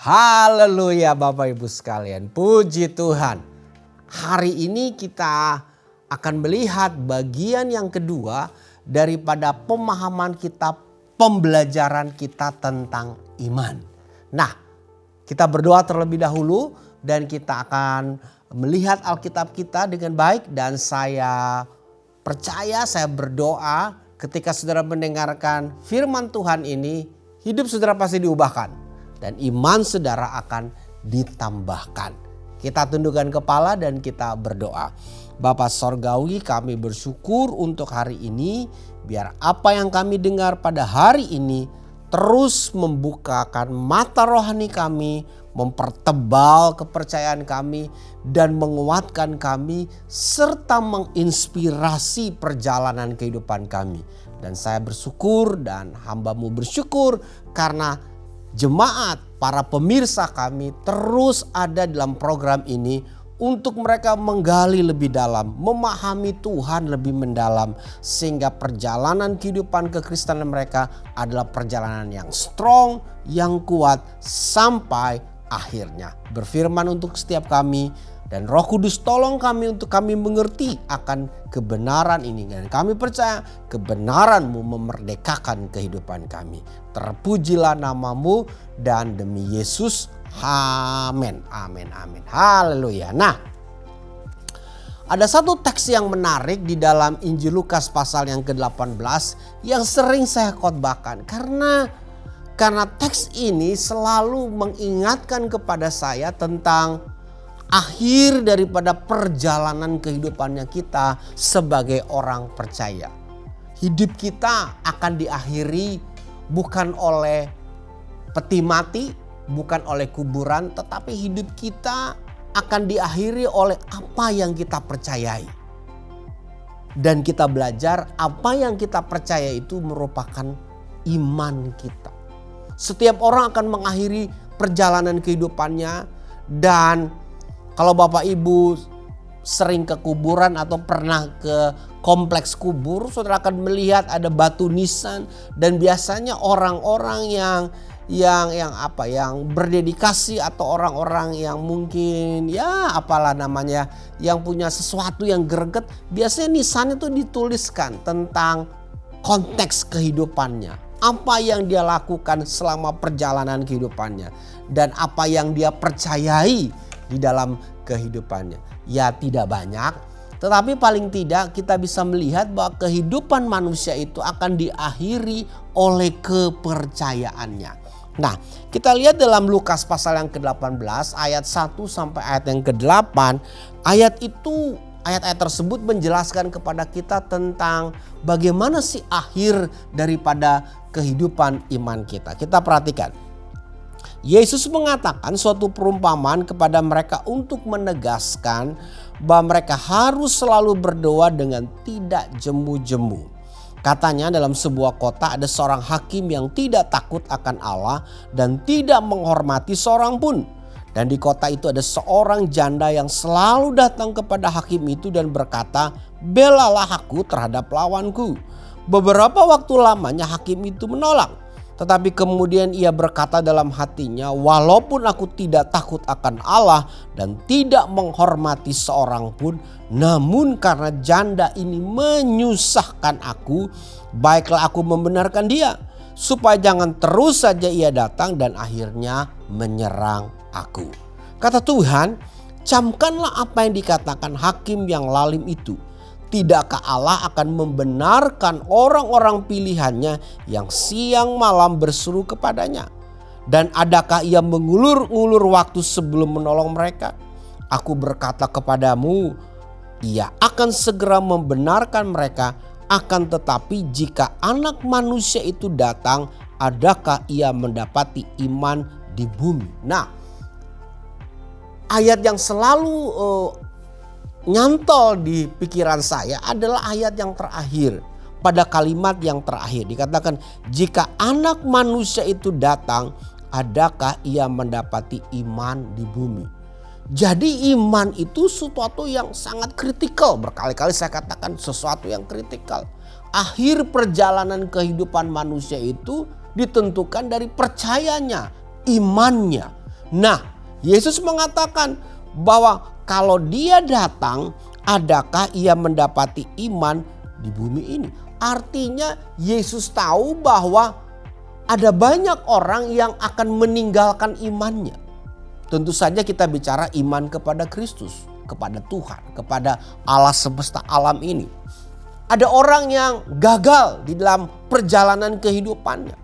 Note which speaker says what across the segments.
Speaker 1: Haleluya Bapak Ibu sekalian, puji Tuhan. Hari ini kita akan melihat bagian yang kedua daripada pemahaman kita, pembelajaran kita tentang iman. Nah, kita berdoa terlebih dahulu dan kita akan melihat Alkitab kita dengan baik. Dan saya percaya, saya berdoa ketika saudara mendengarkan firman Tuhan ini, hidup saudara pasti diubahkan. Dan iman saudara akan ditambahkan. Kita tundukkan kepala dan kita berdoa. Bapa Sorgawi, kami bersyukur untuk hari ini. Biar apa yang kami dengar pada hari ini terus membukakan mata rohani kami, mempertebal kepercayaan kami dan menguatkan kami serta menginspirasi perjalanan kehidupan kami. Dan saya bersyukur dan hamba-Mu bersyukur karena jemaat, para pemirsa kami terus ada dalam program ini untuk mereka menggali lebih dalam, memahami Tuhan lebih mendalam, sehingga perjalanan kehidupan kekristenan mereka adalah perjalanan yang strong, yang kuat sampai akhirnya. Berfirman untuk setiap kami dan Roh Kudus tolong kami untuk kami mengerti akan kebenaran ini. Dan kami percaya kebenaran-Mu memerdekakan kehidupan kami. Terpujilah nama-Mu dan demi Yesus. Amin, amin, amin. Haleluya. Nah, ada satu teks yang menarik di dalam Injil Lukas pasal yang ke-18 yang sering saya khotbahkan. Karena teks ini selalu mengingatkan kepada saya tentang akhir daripada perjalanan kehidupannya kita sebagai orang percaya. Hidup kita akan diakhiri bukan oleh peti mati, bukan oleh kuburan, tetapi hidup kita akan diakhiri oleh apa yang kita percayai. Dan kita belajar apa yang kita percaya itu merupakan iman kita. Setiap orang akan mengakhiri perjalanan kehidupannya. Dan kalau Bapak Ibu sering ke kuburan atau pernah ke kompleks kubur, saudara akan melihat ada batu nisan. Dan biasanya orang-orang yang berdedikasi atau orang-orang yang mungkin yang punya sesuatu yang greget, biasanya nisan itu dituliskan tentang konteks kehidupannya. Apa yang dia lakukan selama perjalanan kehidupannya dan apa yang dia percayai di dalam kehidupannya. Ya, tidak banyak, tetapi paling tidak kita bisa melihat bahwa kehidupan manusia itu akan diakhiri oleh kepercayaannya. Nah, kita lihat dalam Lukas pasal yang ke-18 ayat 1 sampai ayat yang ke-8. Ayat-ayat tersebut menjelaskan kepada kita tentang bagaimana sih akhir daripada kehidupan iman kita. Kita perhatikan. Yesus mengatakan suatu perumpamaan kepada mereka untuk menegaskan bahwa mereka harus selalu berdoa dengan tidak jemu-jemu. Katanya dalam sebuah kota ada seorang hakim yang tidak takut akan Allah dan tidak menghormati seorang pun. Dan di kota itu ada seorang janda yang selalu datang kepada hakim itu dan berkata, "Belalah aku terhadap lawanku." Beberapa waktu lamanya hakim itu menolak. Tetapi kemudian ia berkata dalam hatinya, "Walaupun aku tidak takut akan Allah dan tidak menghormati seorang pun, namun karena janda ini menyusahkan aku, baiklah aku membenarkan dia, supaya jangan terus saja ia datang dan akhirnya menyerang aku." Kata Tuhan, camkanlah apa yang dikatakan hakim yang lalim itu. Tidakkah Allah akan membenarkan orang-orang pilihannya yang siang malam berseru kepadanya? Dan adakah ia mengulur-ngulur waktu sebelum menolong mereka? Aku berkata kepadamu, ia akan segera membenarkan mereka. Akan tetapi jika Anak Manusia itu datang, adakah ia mendapati iman di bumi? Nah, ayat yang selalu nyantol di pikiran saya adalah ayat yang terakhir. Pada kalimat yang terakhir dikatakan, jika Anak Manusia itu datang, adakah ia mendapati iman di bumi? Jadi iman itu sesuatu yang sangat kritikal. Berkali-kali saya katakan sesuatu yang kritikal. Akhir perjalanan kehidupan manusia itu ditentukan dari percayanya, imannya. Nah, Yesus mengatakan bahwa kalau dia datang, adakah ia mendapati iman di bumi ini? Artinya Yesus tahu bahwa ada banyak orang yang akan meninggalkan imannya. Tentu saja kita bicara iman kepada Kristus, kepada Tuhan, kepada Allah semesta alam ini. Ada orang yang gagal di dalam perjalanan kehidupannya.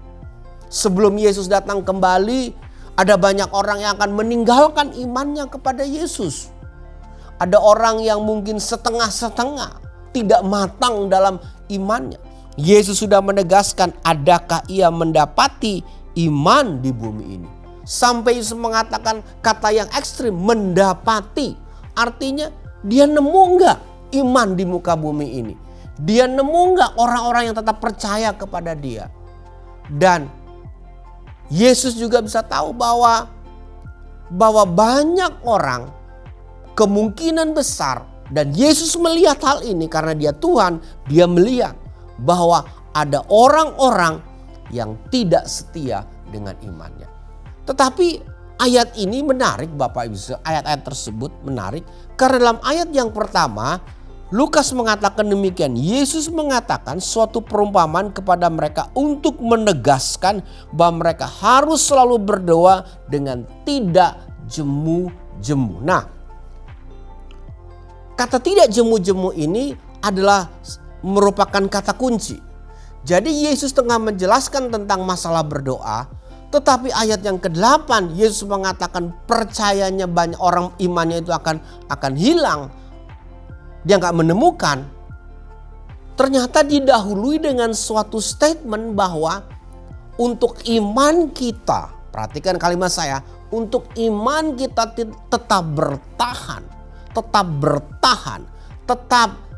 Speaker 1: Sebelum Yesus datang kembali, ada banyak orang yang akan meninggalkan imannya kepada Yesus. Ada orang yang mungkin setengah-setengah, tidak matang dalam imannya. Yesus sudah menegaskan, adakah ia mendapati iman di bumi ini. Sampai Yesus mengatakan kata yang ekstrim, mendapati. Artinya dia nemu enggak iman di muka bumi ini. Dia nemu enggak orang-orang yang tetap percaya kepada dia. Dan Yesus juga bisa tahu bahwa banyak orang kemungkinan besar, dan Yesus melihat hal ini karena dia Tuhan, dia melihat bahwa ada orang-orang yang tidak setia dengan imannya. Tetapi ayat ini menarik Bapak Ibu, ayat-ayat tersebut menarik karena dalam ayat yang pertama Lukas mengatakan demikian. Yesus mengatakan suatu perumpamaan kepada mereka untuk menegaskan bahwa mereka harus selalu berdoa dengan tidak jemu-jemu. Nah, kata tidak jemu-jemu ini adalah merupakan kata kunci. Jadi Yesus tengah menjelaskan tentang masalah berdoa, tetapi ayat yang ke-8 Yesus mengatakan percayanya banyak orang, imannya itu akan hilang. Dia nggak menemukan. Ternyata didahului dengan suatu statement bahwa untuk iman kita, perhatikan kalimat saya, untuk iman kita tetap bertahan,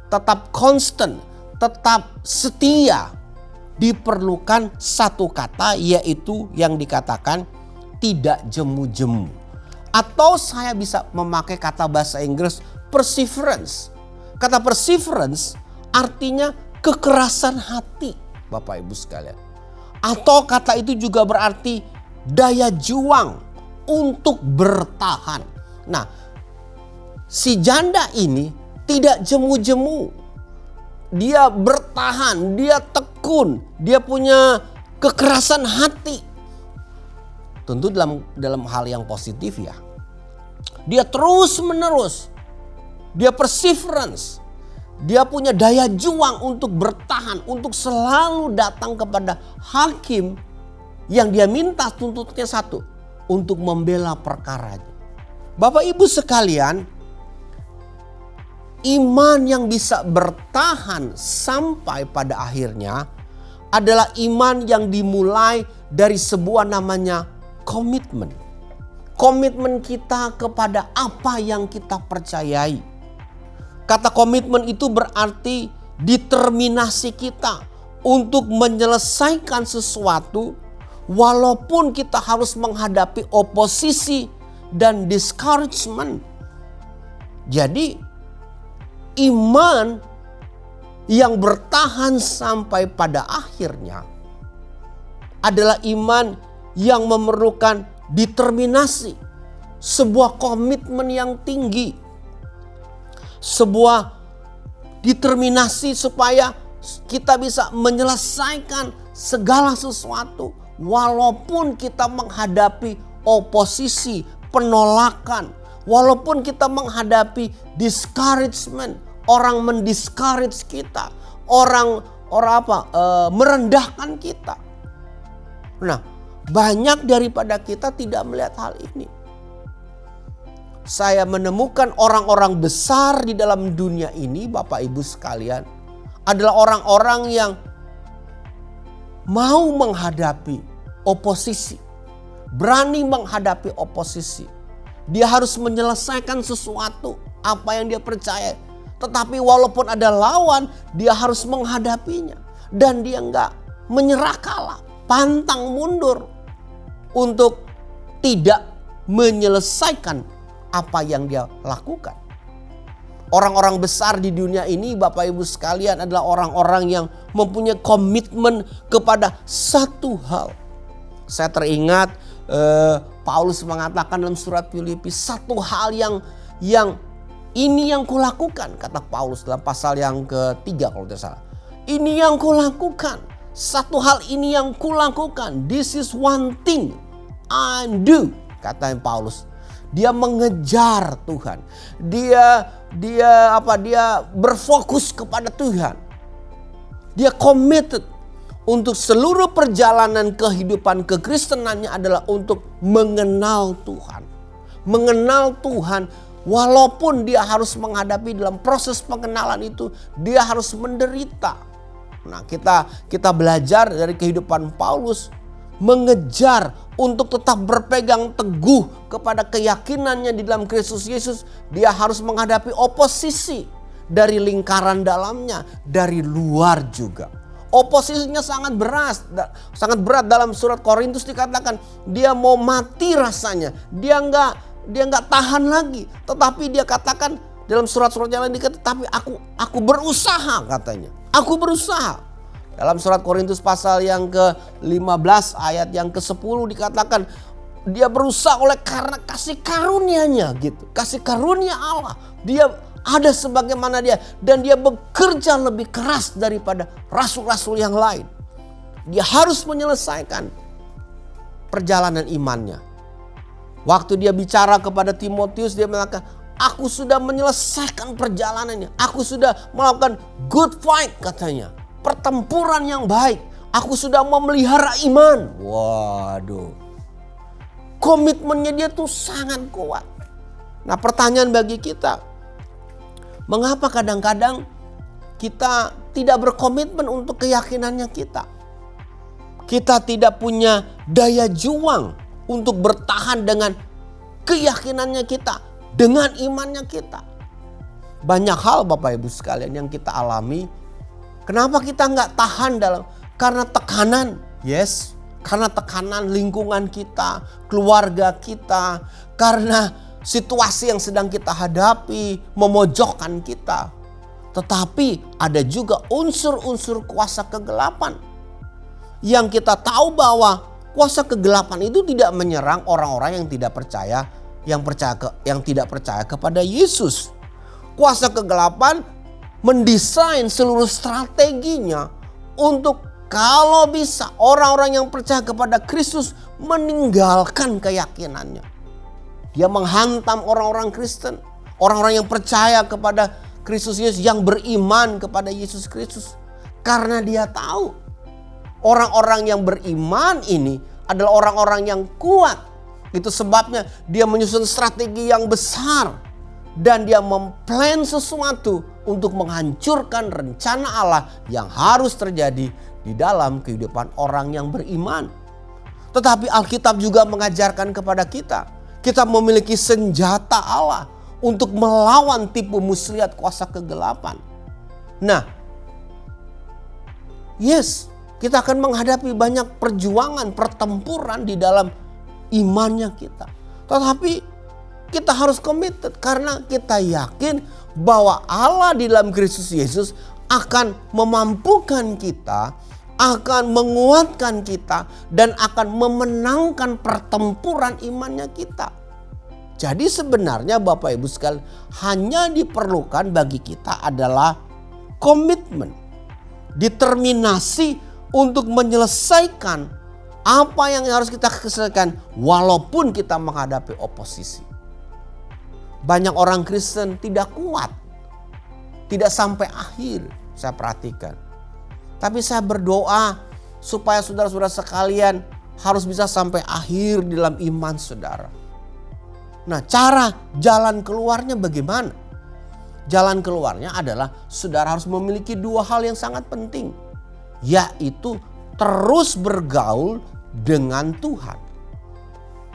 Speaker 1: tetap constant, tetap setia, diperlukan satu kata, yaitu yang dikatakan tidak jemu-jemu. Atau saya bisa memakai kata bahasa Inggris perseverance. Kata perseverance artinya kekerasan hati, Bapak Ibu sekalian. Atau kata itu juga berarti daya juang untuk bertahan. Nah, si janda ini tidak jemu-jemu. Dia bertahan, dia tekun, dia punya kekerasan hati. Tentu dalam hal yang positif ya. Dia terus menerus, dia perseverance, dia punya daya juang untuk bertahan, untuk selalu datang kepada hakim yang dia minta tuntutnya satu, untuk membela perkaranya. Bapak Ibu sekalian, iman yang bisa bertahan sampai pada akhirnya adalah iman yang dimulai dari sebuah namanya komitmen. Komitmen kita kepada apa yang kita percayai. Kata komitmen itu berarti determinasi kita untuk menyelesaikan sesuatu walaupun kita harus menghadapi oposisi dan discouragement. Jadi iman yang bertahan sampai pada akhirnya adalah iman yang memerlukan determinasi, sebuah komitmen yang tinggi, sebuah determinasi supaya kita bisa menyelesaikan segala sesuatu walaupun kita menghadapi oposisi, penolakan, walaupun kita menghadapi discouragement, orang mendiscourage kita, orang merendahkan kita. Nah, banyak daripada kita tidak melihat hal ini. Saya menemukan orang-orang besar di dalam dunia ini, Bapak Ibu sekalian, adalah orang-orang yang mau menghadapi oposisi, berani menghadapi oposisi. Dia harus menyelesaikan sesuatu, apa yang dia percaya. Tetapi walaupun ada lawan, dia harus menghadapinya. Dan dia enggak menyerah kalah, pantang mundur untuk tidak menyelesaikan apa yang dia lakukan. Orang-orang besar di dunia ini, Bapak Ibu sekalian, adalah orang-orang yang mempunyai komitmen kepada satu hal. Saya teringat Paulus mengatakan dalam surat Filipi, satu hal yang ini yang kulakukan, kata Paulus dalam pasal yang ketiga kalau tidak salah. Ini yang kulakukan, satu hal ini yang kulakukan. This is one thing I do, kata Paulus. Dia mengejar Tuhan. Dia berfokus kepada Tuhan. Dia committed untuk seluruh perjalanan kehidupan kekristenannya adalah untuk mengenal Tuhan. Mengenal Tuhan walaupun dia harus menghadapi dalam proses pengenalan itu, dia harus menderita. Nah, kita belajar dari kehidupan Paulus mengejar untuk tetap berpegang teguh kepada keyakinannya di dalam Kristus Yesus. Dia harus menghadapi oposisi dari lingkaran dalamnya, dari luar juga. Oposisinya sangat berat dalam surat Korintus dikatakan dia mau mati rasanya. Dia nggak tahan lagi. Tetapi dia katakan dalam surat-surat yang lain dikatakan, tapi aku berusaha katanya. Aku berusaha. Dalam surat Korintus pasal yang ke-15 ayat yang ke-10 dikatakan dia berusaha oleh karena kasih karunia-Nya gitu. Kasih karunia Allah. Dia ada sebagaimana dia dan dia bekerja lebih keras daripada rasul-rasul yang lain. Dia harus menyelesaikan perjalanan imannya. Waktu dia bicara kepada Timotius, dia mengatakan, aku sudah menyelesaikan perjalanannya. Aku sudah melakukan good fight katanya. Pertempuran yang baik. Aku sudah memelihara iman. Waduh. Komitmennya dia tuh sangat kuat. Nah, pertanyaan bagi kita, mengapa kadang-kadang kita tidak berkomitmen untuk keyakinannya kita? Kita tidak punya daya juang untuk bertahan dengan keyakinannya kita, dengan imannya kita. Banyak hal Bapak Ibu sekalian yang kita alami. Kenapa kita nggak tahan karena tekanan? Yes, karena tekanan lingkungan kita, keluarga kita, karena situasi yang sedang kita hadapi memojokkan kita. Tetapi ada juga unsur-unsur kuasa kegelapan. Yang kita tahu bahwa kuasa kegelapan itu tidak menyerang orang-orang yang tidak percaya, yang tidak percaya kepada Yesus. Kuasa kegelapan mendesain seluruh strateginya untuk kalau bisa orang-orang yang percaya kepada Kristus meninggalkan keyakinannya. Dia menghantam orang-orang Kristen, orang-orang yang percaya kepada Kristus Yesus, yang beriman kepada Yesus Kristus. Karena dia tahu orang-orang yang beriman ini adalah orang-orang yang kuat. Itu sebabnya dia menyusun strategi yang besar. Dan dia memplan sesuatu untuk menghancurkan rencana Allah yang harus terjadi di dalam kehidupan orang yang beriman. Tetapi Alkitab juga mengajarkan kepada kita memiliki senjata Allah untuk melawan tipu muslihat kuasa kegelapan. Nah, yes, kita akan menghadapi banyak perjuangan, pertempuran di dalam imannya kita. Tetapi kita harus committed karena kita yakin bahwa Allah di dalam Kristus Yesus akan memampukan kita, akan menguatkan kita, dan akan memenangkan pertempuran imannya kita. Jadi sebenarnya Bapak Ibu sekalian, hanya diperlukan bagi kita adalah komitmen, determinasi untuk menyelesaikan apa yang harus kita selesaikan walaupun kita menghadapi oposisi. Banyak orang Kristen tidak kuat, tidak sampai akhir, saya perhatikan. Tapi saya berdoa supaya saudara-saudara sekalian harus bisa sampai akhir dalam iman saudara. Nah, jalan keluarnya bagaimana? Jalan keluarnya adalah saudara harus memiliki dua hal yang sangat penting, yaitu terus bergaul dengan Tuhan.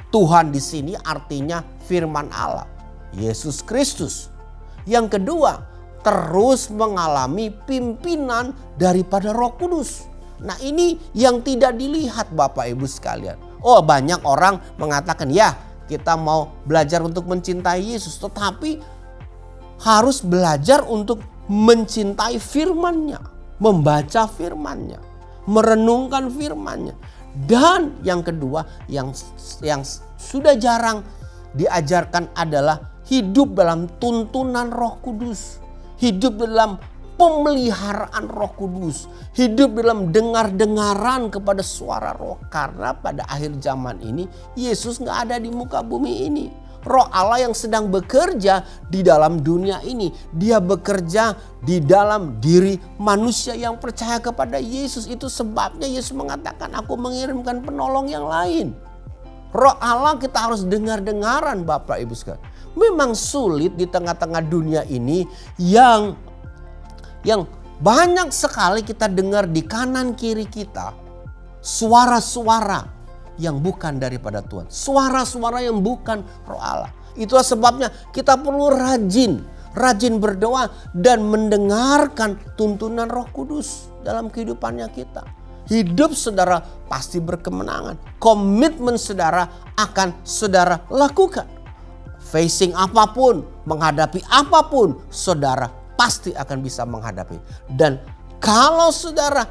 Speaker 1: Tuhan di sini artinya firman Allah, Yesus Kristus. Yang kedua, terus mengalami pimpinan daripada Roh Kudus. Nah, ini yang tidak dilihat Bapak Ibu sekalian. Oh, banyak orang mengatakan ya kita mau belajar untuk mencintai Yesus, tetapi harus belajar untuk mencintai firman-Nya, membaca firman-Nya, merenungkan firman-Nya. Dan yang kedua yang sudah jarang diajarkan adalah hidup dalam tuntunan Roh Kudus. Hidup dalam pemeliharaan Roh Kudus. Hidup dalam dengar-dengaran kepada suara Roh. Karena pada akhir zaman ini Yesus gak ada di muka bumi ini. Roh Allah yang sedang bekerja di dalam dunia ini. Dia bekerja di dalam diri manusia yang percaya kepada Yesus. Itu sebabnya Yesus mengatakan, aku mengirimkan penolong yang lain. Roh Allah kita harus dengar-dengaran Bapak Ibu sekalian. Memang sulit di tengah-tengah dunia ini yang banyak sekali kita dengar di kanan kiri kita. Suara-suara yang bukan daripada Tuhan. Suara-suara yang bukan Roh Allah. Itulah sebabnya kita perlu rajin berdoa dan mendengarkan tuntunan Roh Kudus dalam kehidupannya kita. Hidup saudara pasti berkemenangan. Komitmen saudara akan saudara lakukan. Facing apapun, menghadapi apapun, saudara pasti akan bisa menghadapi. Dan kalau saudara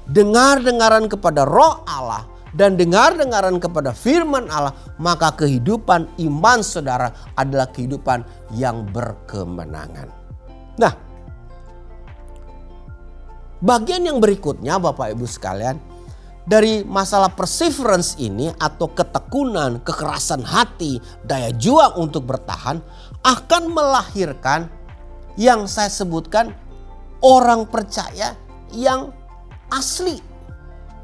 Speaker 1: dengar-dengaran kepada Roh Allah dan dengar-dengaran kepada firman Allah, maka kehidupan iman saudara adalah kehidupan yang berkemenangan. Nah, bagian yang berikutnya Bapak Ibu sekalian, dari masalah perseverance ini atau ketekunan, kekerasan hati, daya juang untuk bertahan akan melahirkan yang saya sebutkan orang percaya yang asli,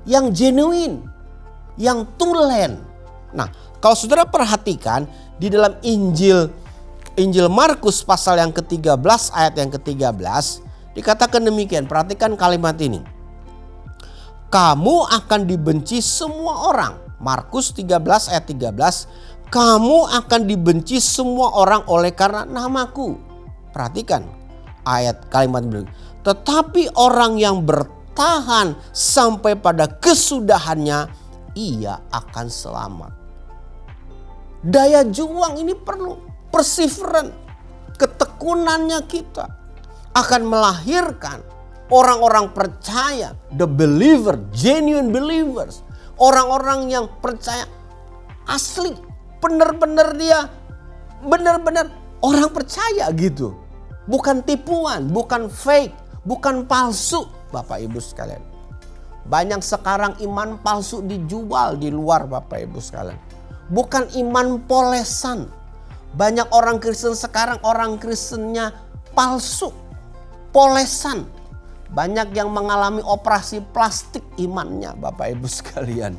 Speaker 1: yang genuine, yang tulen. Nah, kalau saudara perhatikan di dalam Injil Markus pasal yang ke-13 ayat yang ke-13 dikatakan demikian. Perhatikan kalimat ini. Kamu akan dibenci semua orang. Markus 13 ayat 13. Kamu akan dibenci semua orang oleh karena namaku. Perhatikan ayat kalimat berikut. Tetapi orang yang bertahan sampai pada kesudahannya, ia akan selamat. Daya juang ini perlu. Perseverance. Ketekunannya kita akan melahirkan orang-orang percaya, the believer, genuine believers. Orang-orang yang percaya asli. Benar-benar dia, benar-benar orang percaya gitu. Bukan tipuan, bukan fake, bukan palsu Bapak Ibu sekalian. Banyak sekarang iman palsu dijual di luar Bapak Ibu sekalian. Bukan iman polesan. Banyak orang Kristen sekarang, orang Kristennya palsu, polesan. Banyak yang mengalami operasi plastik imannya Bapak Ibu sekalian.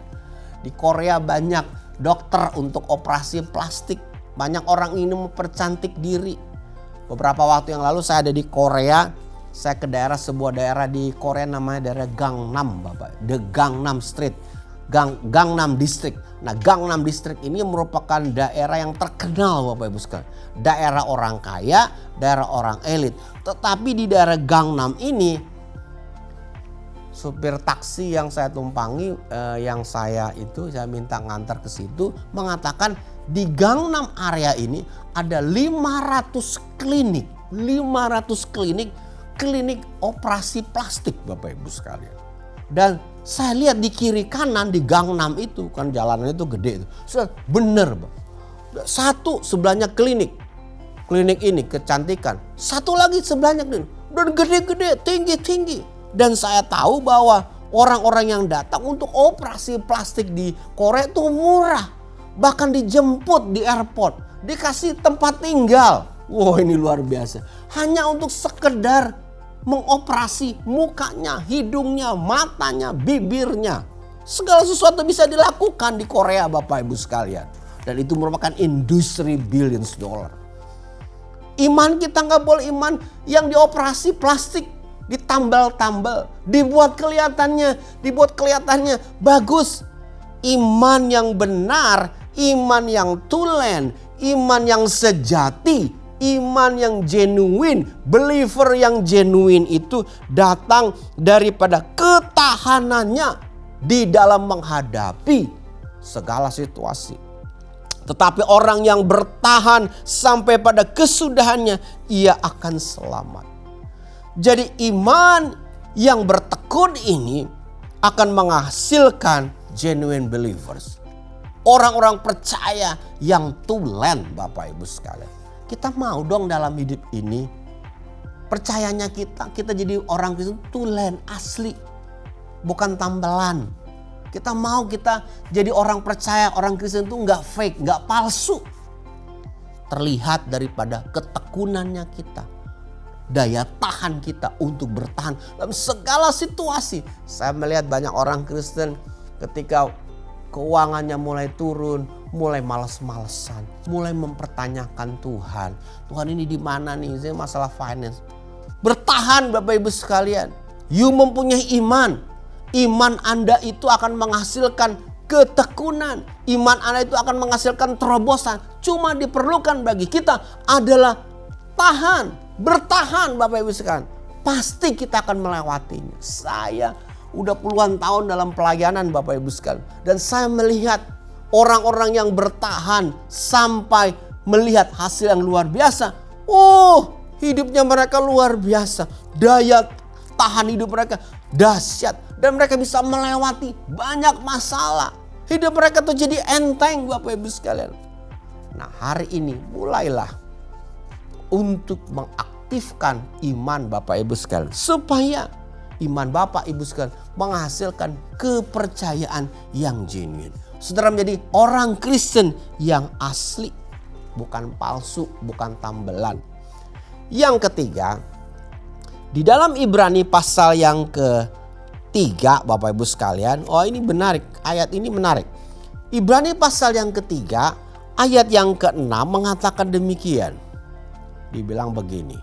Speaker 1: Di Korea banyak dokter untuk operasi plastik. Banyak orang ini mempercantik diri. Beberapa waktu yang lalu saya ada di Korea. Saya ke sebuah daerah di Korea namanya daerah Gangnam Bapak. The Gangnam Street. Gangnam District. Nah, Gangnam District ini merupakan daerah yang terkenal Bapak Ibu sekalian. Daerah orang kaya, daerah orang elit. Tetapi di daerah Gangnam ini, supir taksi yang saya tumpangi, saya minta ngantar ke situ, mengatakan di Gangnam area ini ada 500 klinik. 500 klinik operasi plastik Bapak Ibu sekalian. Dan saya lihat di kiri kanan di Gangnam itu, kan jalanannya itu gede itu. Bener Bang. Satu sebelahnya klinik. Klinik ini kecantikan. Satu lagi sebelahnya klinik. Dan gede-gede, tinggi-tinggi. Dan saya tahu bahwa orang-orang yang datang untuk operasi plastik di Korea itu murah. Bahkan dijemput di airport. Dikasih tempat tinggal. Wow, ini luar biasa. Hanya untuk sekedar mengoperasi mukanya, hidungnya, matanya, bibirnya. Segala sesuatu bisa dilakukan di Korea Bapak Ibu sekalian. Dan itu merupakan industri billions dollar. Iman kita gak boleh iman yang dioperasi plastik. Ditambal-tambal. Dibuat kelihatannya bagus. Iman yang benar, iman yang tulen, iman yang sejati. Iman yang genuine, believer yang genuine itu datang daripada ketahanannya di dalam menghadapi segala situasi. Tetapi orang yang bertahan sampai pada kesudahannya, ia akan selamat. Jadi iman yang bertekun ini akan menghasilkan genuine believers. orang-orang percaya yang tulen, Bapak Ibu sekalian. Kita mau dong dalam hidup ini, percayanya kita jadi orang Kristen tulen, asli, bukan tambelan. Kita mau kita jadi orang percaya, orang Kristen itu nggak fake, nggak palsu. Terlihat daripada ketekunannya kita, daya tahan kita untuk bertahan dalam segala situasi. Saya melihat banyak orang Kristen ketika keuangannya mulai turun, mulai malas-malesan, mulai mempertanyakan Tuhan. Tuhan ini di mana nih? Saya masalah finance. Bertahan Bapak Ibu sekalian. You mempunyai iman. Iman Anda itu akan menghasilkan ketekunan. Iman Anda itu akan menghasilkan terobosan. Cuma diperlukan bagi kita adalah tahan. Bertahan Bapak Ibu sekalian. Pasti kita akan melewatinya. Saya udah puluhan tahun dalam pelayanan Bapak Ibu sekalian. Dan saya melihat orang-orang yang bertahan sampai melihat hasil yang luar biasa. Oh, hidupnya mereka luar biasa. Daya tahan hidup mereka dahsyat. Dan mereka bisa melewati banyak masalah. Hidup mereka tuh jadi enteng Bapak Ibu sekalian. Nah, hari ini mulailah untuk mengaktifkan iman Bapak Ibu sekalian. Supaya iman Bapak Ibu sekalian menghasilkan kepercayaan yang genuine. Saudara menjadi orang Kristen yang asli, bukan palsu, bukan tambelan. Yang ketiga, di dalam Ibrani pasal yang ketiga Bapak Ibu sekalian. Oh, ini menarik, ayat ini menarik. Ibrani pasal yang ketiga ayat yang ke-6 mengatakan demikian. Dibilang begini.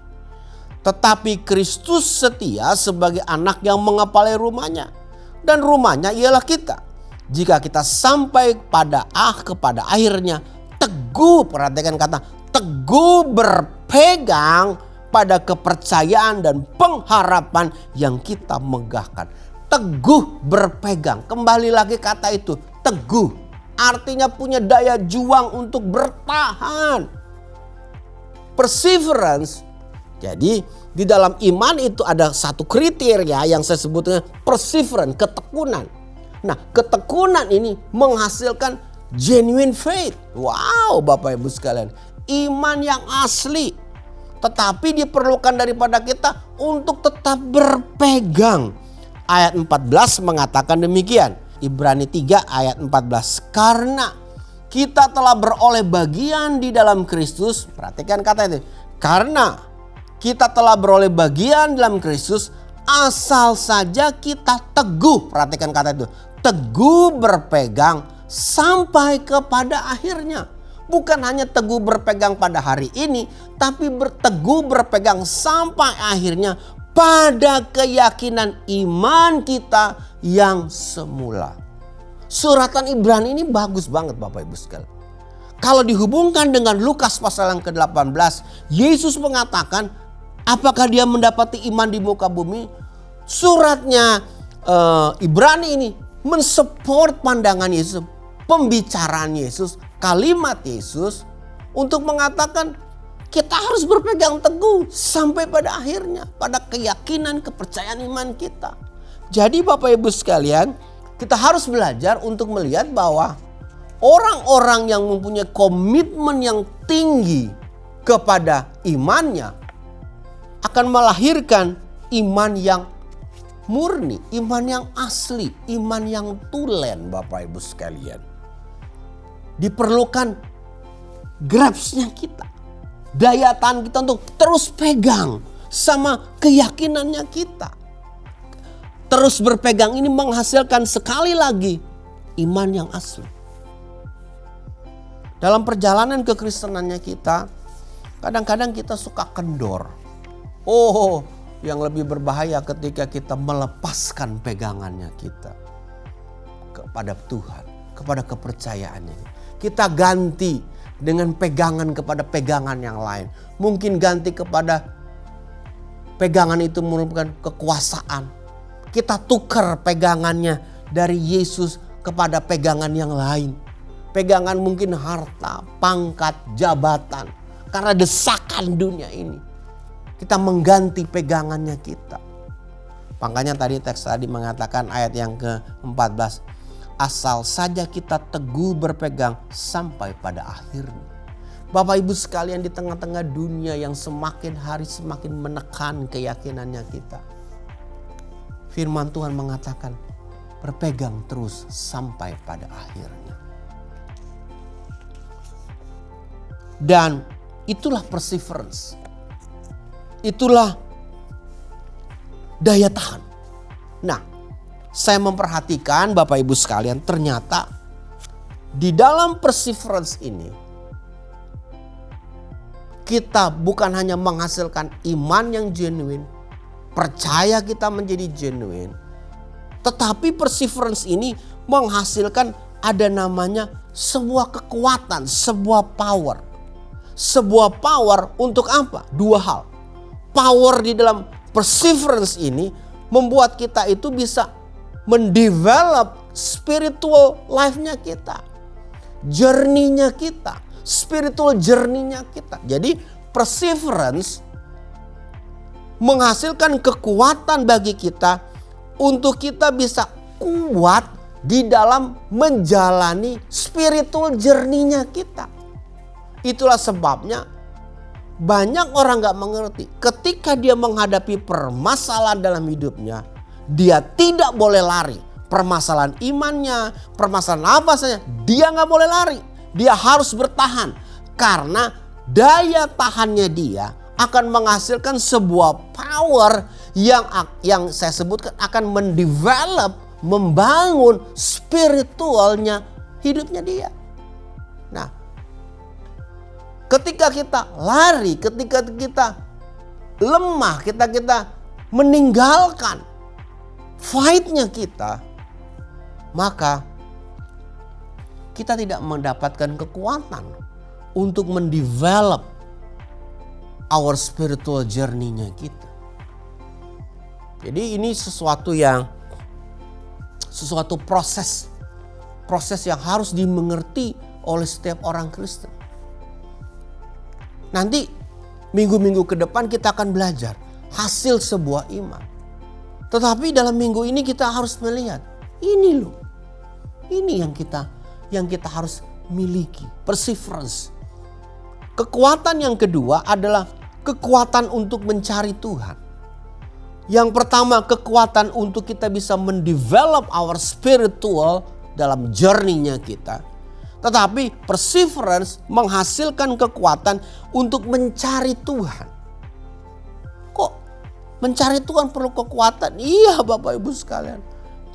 Speaker 1: Tetapi Kristus setia sebagai anak yang mengepalai rumahnya. Dan rumahnya ialah kita. Jika kita sampai kepada akhirnya teguh, perhatikan kata teguh berpegang pada kepercayaan dan pengharapan yang kita megahkan. Teguh berpegang. Kembali lagi kata itu, teguh. Artinya punya daya juang untuk bertahan. Perseverance. Jadi di dalam iman itu ada satu kriteria yang saya sebutnya perseverance, ketekunan. Nah, ketekunan ini menghasilkan genuine faith. Wow, Bapak Ibu sekalian. Iman yang asli. Tetapi diperlukan daripada kita untuk tetap berpegang. Ayat 14 mengatakan demikian. Ibrani 3 ayat 14. Karena kita telah beroleh bagian di dalam Kristus. Perhatikan kata itu. Karena kita telah beroleh bagian dalam Kristus. Asal saja kita teguh. Perhatikan kata itu. Teguh berpegang sampai kepada akhirnya. Bukan hanya teguh berpegang pada hari ini. Tapi teguh berpegang sampai akhirnya. Pada keyakinan iman kita yang semula. Suratan Ibrani ini bagus banget Bapak Ibu sekalian. Kalau dihubungkan dengan Lukas pasal yang ke-18. Yesus mengatakan apakah dia mendapati iman di muka bumi. Suratnya Ibrani ini mensupport pandangan Yesus. Pembicaraan Yesus. Kalimat Yesus. Untuk mengatakan kita harus berpegang teguh sampai pada akhirnya. Pada keyakinan, kepercayaan iman kita. Jadi Bapak Ibu sekalian, kita harus belajar untuk melihat bahwa orang-orang yang mempunyai komitmen yang tinggi kepada imannya akan melahirkan iman yang murni, iman yang asli, iman yang tulen Bapak Ibu sekalian. Diperlukan grasp-nya kita. Daya tahan kita untuk terus pegang sama keyakinannya kita. Terus berpegang ini menghasilkan sekali lagi iman yang asli. Dalam perjalanan kekristenannya kita, kadang-kadang kita suka kendor. Oh, yang lebih berbahaya ketika kita melepaskan pegangannya kita kepada Tuhan, kepada kepercayaannya. Kita ganti dengan pegangan kepada pegangan yang lain. Mungkin ganti kepada pegangan itu merupakan kekuasaan. Kita tukar pegangannya dari Yesus kepada pegangan yang lain. Pegangan mungkin harta, pangkat, jabatan. Karena desakan dunia ini. Kita mengganti pegangannya kita. Makanya tadi teks tadi mengatakan ayat yang ke-14. asal saja kita teguh berpegang sampai pada akhirnya. Bapak Ibu sekalian, di tengah-tengah dunia yang semakin hari semakin menekan keyakinannya kita, firman Tuhan mengatakan berpegang terus sampai pada akhirnya. Dan itulah perseverance. Itulah daya tahan. Nah, saya memperhatikan Bapak Ibu sekalian, ternyata di dalam perseverance ini kita bukan hanya menghasilkan iman yang genuine, percaya kita menjadi genuine, tetapi perseverance ini menghasilkan ada namanya sebuah kekuatan, sebuah power. Sebuah power untuk apa? Dua hal. Power di dalam perseverance ini membuat kita itu bisa mendevelop spiritual life-nya kita. Journey-nya kita. Spiritual journey-nya kita. Jadi perseverance menghasilkan kekuatan bagi kita untuk kita bisa kuat di dalam menjalani spiritual journey-nya kita. Itulah sebabnya banyak orang gak mengerti. Ketika dia menghadapi permasalahan dalam hidupnya, dia tidak boleh lari. Permasalahan imannya, permasalahan apa saja, dia gak boleh lari. Dia harus bertahan. Karena daya tahannya dia akan menghasilkan sebuah power yang saya sebutkan akan mendevelop, membangun spiritualnya hidupnya dia. Nah, ketika kita lari, ketika kita lemah, kita meninggalkan fight-nya kita, maka kita tidak mendapatkan kekuatan untuk mendevelop our spiritual journey-nya kita. Jadi ini sesuatu proses yang harus dimengerti oleh setiap orang Kristen. Nanti minggu-minggu ke depan kita akan belajar hasil sebuah iman. Tetapi dalam minggu ini kita harus melihat ini loh. Ini yang kita harus miliki, perseverance. Kekuatan yang kedua adalah kekuatan untuk mencari Tuhan. Yang pertama, kekuatan untuk kita bisa mendevelop our spiritual dalam journey-nya kita. Tetapi perseverance menghasilkan kekuatan untuk mencari Tuhan. Kok mencari Tuhan perlu kekuatan? Iya Bapak Ibu sekalian.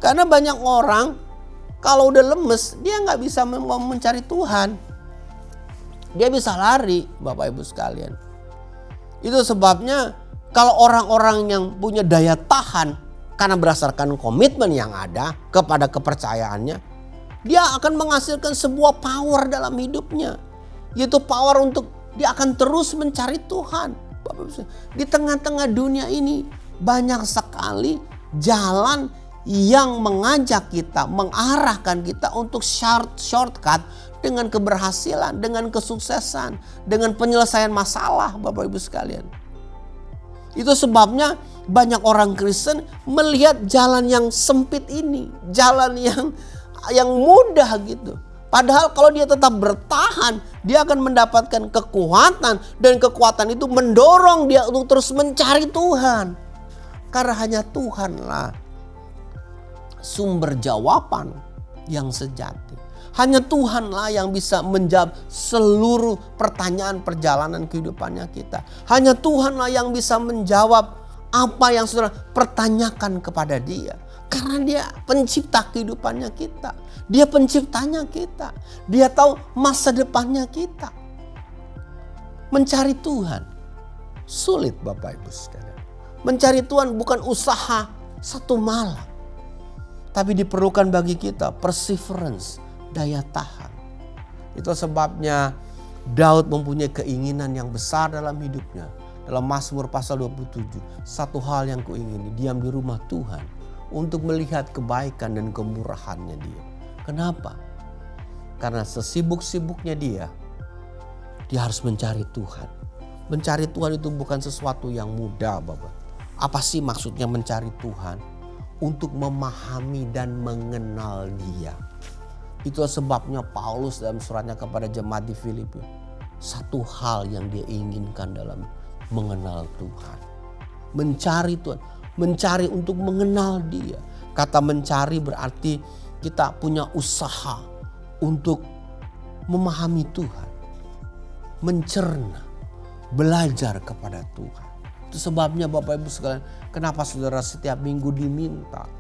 Speaker 1: Karena banyak orang kalau udah lemes dia gak bisa mencari Tuhan. Dia bisa lari Bapak Ibu sekalian. Itu sebabnya kalau orang-orang yang punya daya tahan karena berdasarkan komitmen yang ada kepada kepercayaannya, dia akan menghasilkan sebuah power dalam hidupnya. Yaitu power untuk dia akan terus mencari Tuhan. Di tengah-tengah dunia ini banyak sekali jalan yang mengajak kita, mengarahkan kita untuk shortcut dengan keberhasilan, dengan kesuksesan, dengan penyelesaian masalah Bapak Ibu sekalian. Itu sebabnya banyak orang Kristen melihat jalan yang sempit ini, jalan yang mudah gitu. Padahal kalau dia tetap bertahan, dia akan mendapatkan kekuatan, dan kekuatan itu mendorong dia untuk terus mencari Tuhan. Karena hanya Tuhanlah sumber jawaban yang sejati. Hanya Tuhanlah yang bisa menjawab seluruh pertanyaan perjalanan kehidupannya kita. Hanya Tuhanlah yang bisa menjawab apa yang saudara pertanyakan kepada Dia. Karena Dia pencipta kehidupannya kita. Dia penciptanya kita. Dia tahu masa depannya kita. Mencari Tuhan sulit Bapak Ibu sekalian. Mencari Tuhan bukan usaha satu malam. Tapi diperlukan bagi kita perseverance, daya tahan. Itu sebabnya Daud mempunyai keinginan yang besar dalam hidupnya. Dalam Mazmur pasal 27, satu hal yang kuingini, diam di rumah Tuhan untuk melihat kebaikan dan kemurahannya Dia. Kenapa? Karena sesibuk-sibuknya dia harus mencari Tuhan. Mencari Tuhan itu bukan sesuatu yang mudah Bapak. Apa sih maksudnya mencari Tuhan? Untuk memahami dan mengenal Dia. Itulah sebabnya Paulus dalam suratnya kepada jemaat di Filipi, satu hal yang dia inginkan dalam mengenal Tuhan. Mencari Tuhan, mencari untuk mengenal Dia. Kata mencari berarti kita punya usaha untuk memahami Tuhan, mencerna, belajar kepada Tuhan. Itu sebabnya Bapak Ibu sekalian, kenapa saudara setiap minggu diminta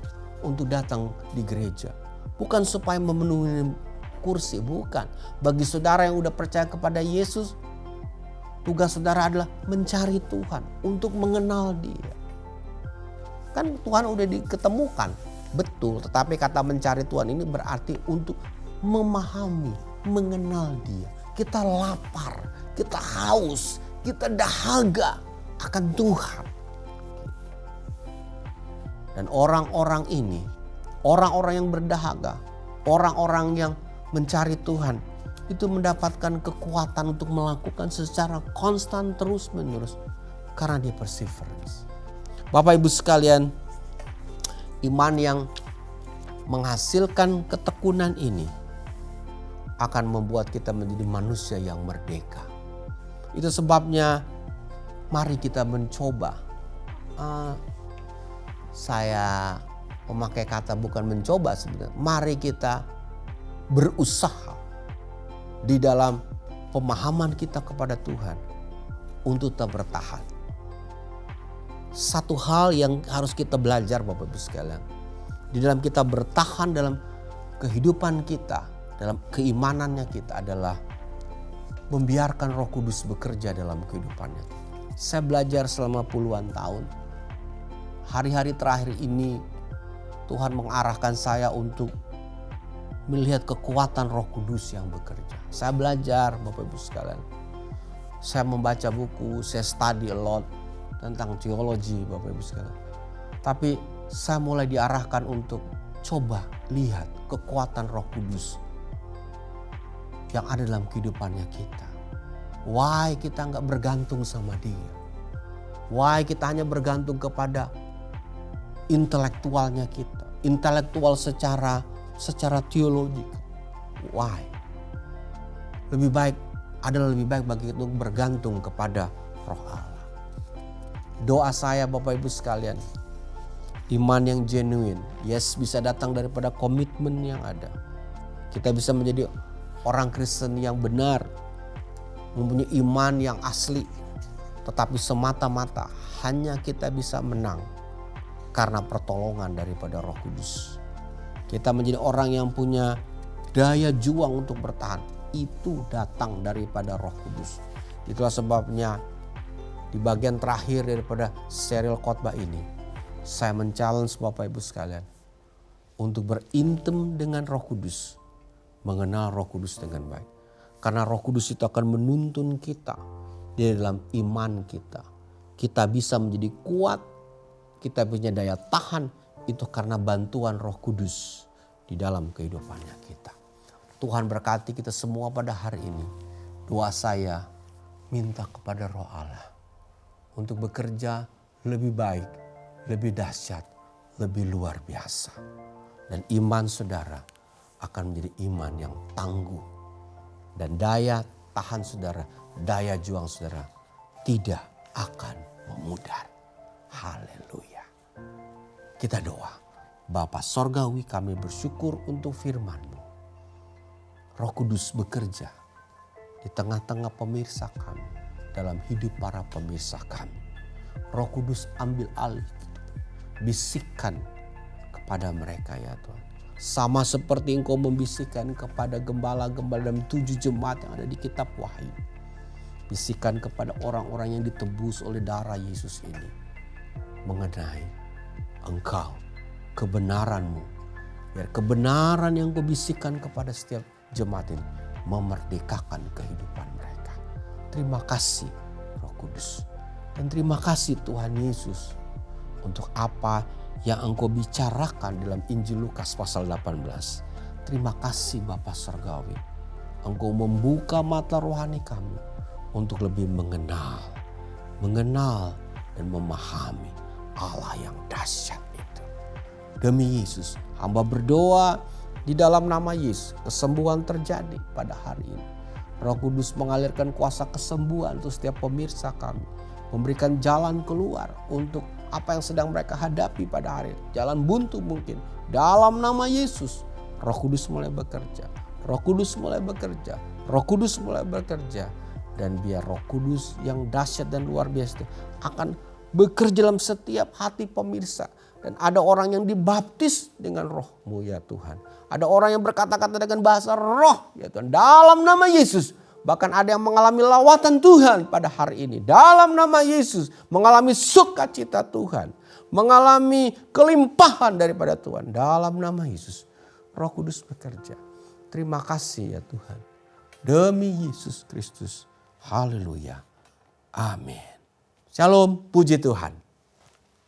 Speaker 1: untuk datang di gereja. Bukan supaya memenuhi kursi, bukan. Bagi saudara yang udah percaya kepada Yesus, tugas saudara adalah mencari Tuhan, untuk mengenal Dia. Kan Tuhan udah diketemukan, betul. Tetapi kata mencari Tuhan ini berarti untuk memahami, mengenal Dia. Kita lapar, kita haus, kita dahaga akan Tuhan. Dan orang-orang ini, orang-orang yang berdahaga, orang-orang yang mencari Tuhan, itu mendapatkan kekuatan untuk melakukan secara konstan terus-menerus karena dia perseverance. Bapak Ibu sekalian, iman yang menghasilkan ketekunan ini akan membuat kita menjadi manusia yang merdeka. Itu sebabnya mari kita mencoba. Saya memakai kata bukan mencoba sebenarnya. Mari kita berusaha di dalam pemahaman kita kepada Tuhan untuk tetap bertahan. Satu hal yang harus kita belajar Bapak Ibu sekalian, di dalam kita bertahan dalam kehidupan kita, dalam keimanannya kita adalah membiarkan Roh Kudus bekerja dalam kehidupannya. Saya belajar selama puluhan tahun. Hari-hari terakhir ini Tuhan mengarahkan saya untuk melihat kekuatan Roh Kudus yang bekerja. Saya belajar Bapak Ibu sekalian. Saya membaca buku, saya study a lot tentang teologi Bapak Ibu sekalian. Tapi saya mulai diarahkan untuk coba lihat kekuatan Roh Kudus yang ada dalam kehidupannya kita. Why kita nggak bergantung sama Dia? Why kita hanya bergantung kepada intelektualnya kita, intelektual secara teologi? Why? Lebih baik bagi kita untuk bergantung kepada Roh Allah. Doa saya Bapak Ibu sekalian, iman yang genuine, bisa datang daripada komitmen yang ada. Kita bisa menjadi orang Kristen yang benar, mempunyai iman yang asli, tetapi semata-mata hanya kita bisa menang karena pertolongan daripada Roh Kudus. Kita menjadi orang yang punya daya juang untuk bertahan, itu datang daripada Roh Kudus. Itulah sebabnya di bagian terakhir daripada serial khotbah ini, saya men-challenge Bapak Ibu sekalian untuk berintem dengan Roh Kudus, mengenal Roh Kudus dengan baik. Karena Roh Kudus itu akan menuntun kita di dalam iman kita. Kita bisa menjadi kuat, kita punya daya tahan, itu karena bantuan Roh Kudus di dalam kehidupannya kita. Tuhan berkati kita semua pada hari ini. Doa saya, minta kepada Roh Allah untuk bekerja lebih baik, lebih dahsyat, lebih luar biasa. Dan iman saudara akan menjadi iman yang tangguh. Dan daya tahan saudara, daya juang saudara tidak akan memudar. Haleluya. Kita doa. Bapa Sorgawi, kami bersyukur untuk firman-Mu. Roh Kudus bekerja di tengah-tengah pemirsa kami, dalam hidup para pemirsa kami. Roh Kudus ambil alih, bisikkan kepada mereka ya Tuhan. Sama seperti Engkau membisikkan kepada gembala-gembala dalam 7 jemaat yang ada di kitab Wahyu. Bisikan kepada orang-orang yang ditebus oleh darah Yesus ini mengenai Engkau, kebenaran-Mu. Biar kebenaran yang Kau bisikan kepada setiap jemaat ini memerdekakan kehidupan mereka. Terima kasih Roh Kudus. Dan terima kasih Tuhan Yesus untuk apa yang Engkau bicarakan dalam Injil Lukas pasal 18. Terima kasih Bapa Surgawi. Engkau membuka mata rohani kami untuk lebih mengenal dan memahami Allah yang dahsyat itu. Demi Yesus, hamba berdoa Di dalam nama Yesus, kesembuhan terjadi pada hari ini. Roh Kudus mengalirkan kuasa kesembuhan untuk setiap pemirsa kami. Memberikan jalan keluar untuk apa yang sedang mereka hadapi pada hari ini. Jalan buntu mungkin. Dalam nama Yesus, Roh Kudus mulai bekerja. Roh Kudus mulai bekerja. Roh Kudus mulai bekerja. Dan biar Roh Kudus yang dahsyat dan luar biasa itu akan bekerja dalam setiap hati pemirsa. Dan ada orang yang dibaptis dengan Roh-Mu ya Tuhan. Ada orang yang berkata-kata dengan bahasa roh ya Tuhan. Dalam nama Yesus. Bahkan ada yang mengalami lawatan Tuhan pada hari ini. Dalam nama Yesus. Mengalami sukacita Tuhan. Mengalami kelimpahan daripada Tuhan. Dalam nama Yesus. Roh Kudus bekerja. Terima kasih ya Tuhan. Demi Yesus Kristus. Haleluya. Amin. Shalom. Puji Tuhan.